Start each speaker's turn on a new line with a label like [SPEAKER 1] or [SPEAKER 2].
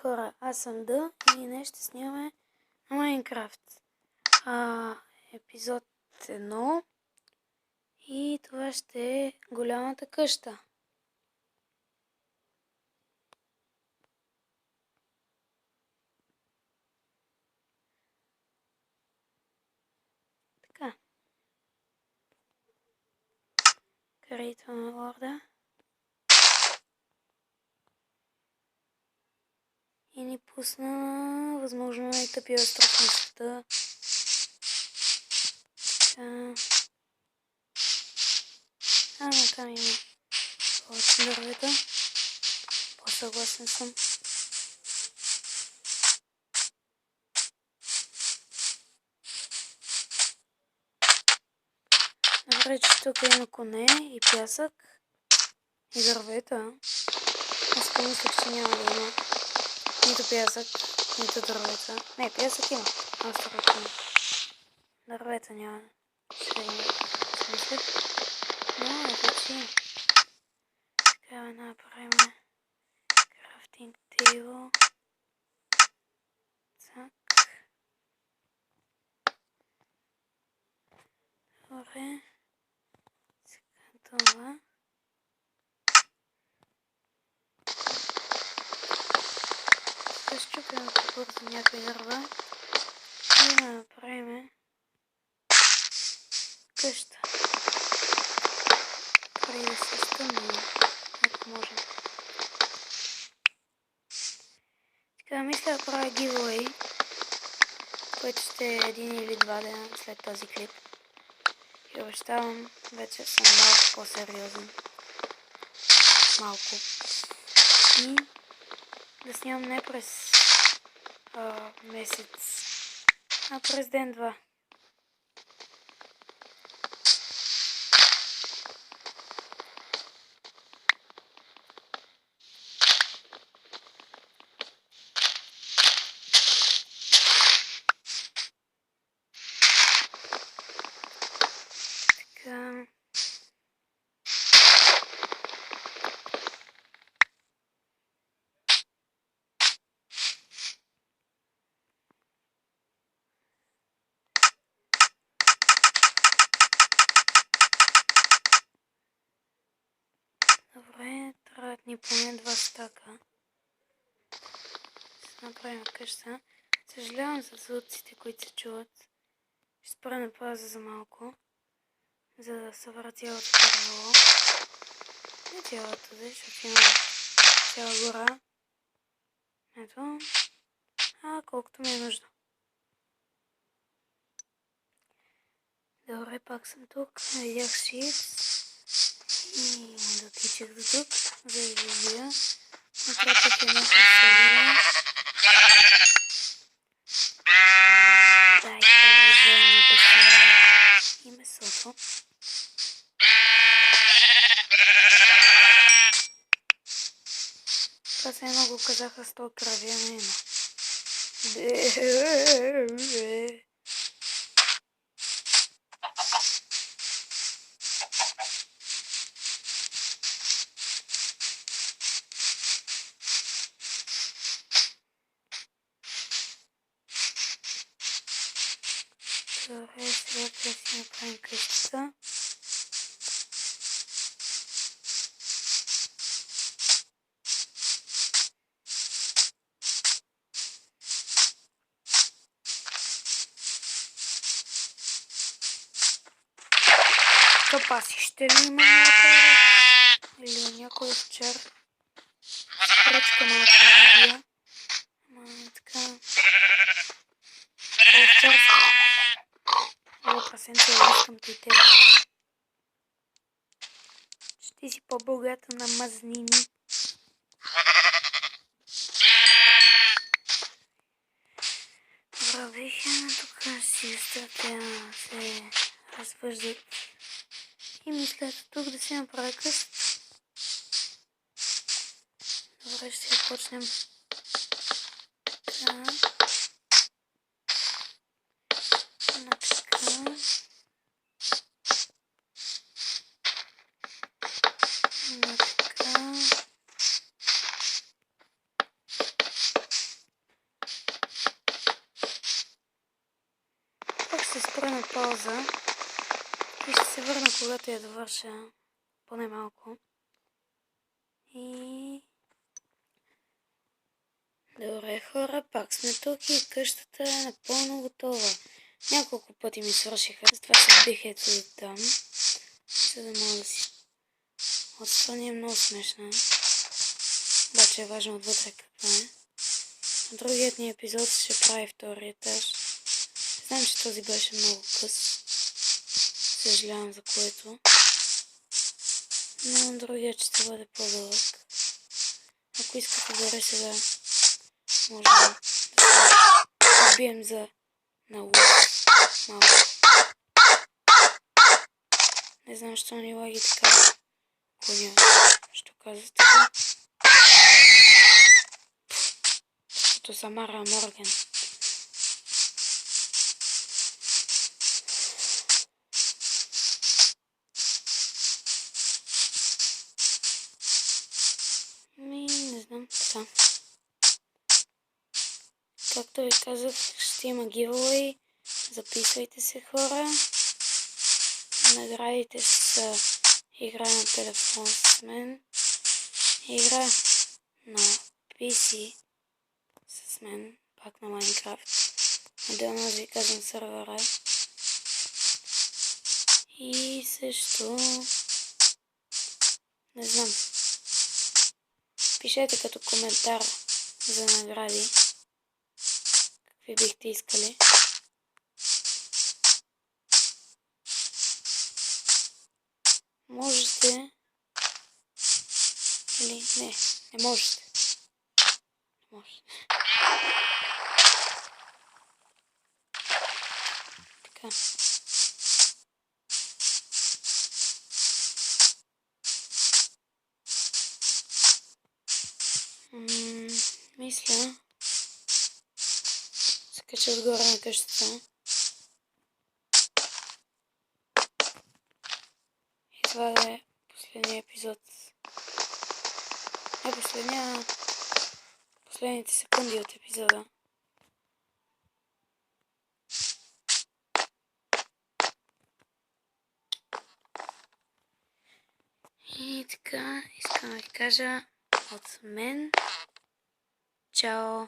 [SPEAKER 1] хора, аз съм Д и днес ще снимаме Майнкрафт. Епизод 1 и това ще е голямата къща. Така. Create орда. И ни пусна възможно най-тъпия остров на света. Но там има повече дървета. По-съгласен съм. Добре, че тук има коне и пясък и дървета. Аз помислях, че няма да има нито пясък, нито дървета. Не, пясък има. Остров има. Дървета няма. Смислях. Но ето че така направим крафтинг тейбъл. Цак. Добре. Сега това. Ще щупим по-бързо някои дърва и да направим къща. Преди да се стъмнем, ако можем. Така, мисля да правя giveaway, който ще е 1 или 2 дена след този клип. И обещавам, вече съм малко по-сериозен. Малко. И да снимам не през месец, а през ден-два. Така. Добре, трябват ни поне 2 стака. Ще направим къща. Съжалявам за звуците, които се чуват. Ще спра на пауза за малко, за да събера цялото дърво. Не цялото, защото има цяла гора. Ето. Колкото ми е нужно. Добре, пак съм тук. Видях Shift. И дотичах до тук, за да ги видя. Натрапах едно съседание. Дайте ми зелната и месото. Това се едно го казаха 100 крави, а не едно. Добре, сега да си направим къщата. Пасище ли има някъде? Или някой овчар? Пречка малко видео. Ама така. Овчарство. Прасенце, искам и те. Ще си по-богата на мазнини. Правиха тук си остата се развъждат. И мисля тук да си направя къща. Добре, ще започнем. Така. ще спра на пауза и ще се върна, когато я довърша поне малко. И... Добре, хора, пак сме тук и къщата е напълно готова. Няколко пъти ми свършиха, затова се бих ето до там, за да мога да си отстрани. Е много смешна. Обаче е важно отвътре какво е. На другият ни епизод ще прави втори етаж. Знам, че този беше много къс. Съжалявам за което. Но другият ще бъде по-дълъг. Ако искате дори сега, може да се убием за налуз малко. Не знам, що ни лаги така. Коня, що каза така. Като Самара Морген. Не знам, така. Както ви казах, ще има giveaway. Записвайте се, хора. Наградите са игра на телефон с мен, игра на PC с мен, пак на Майнкрафт. Отделно ви казвам сервера. И също... не знам. Пишете като коментар за награди. Какви бихте искали. Можете... или не можете. Не можете. Така. Мисля... се кача отгоре на къщата. И това е последния епизод. Не последния... последните секунди от епизода. И така, искам да ви кажа от мен. Чао!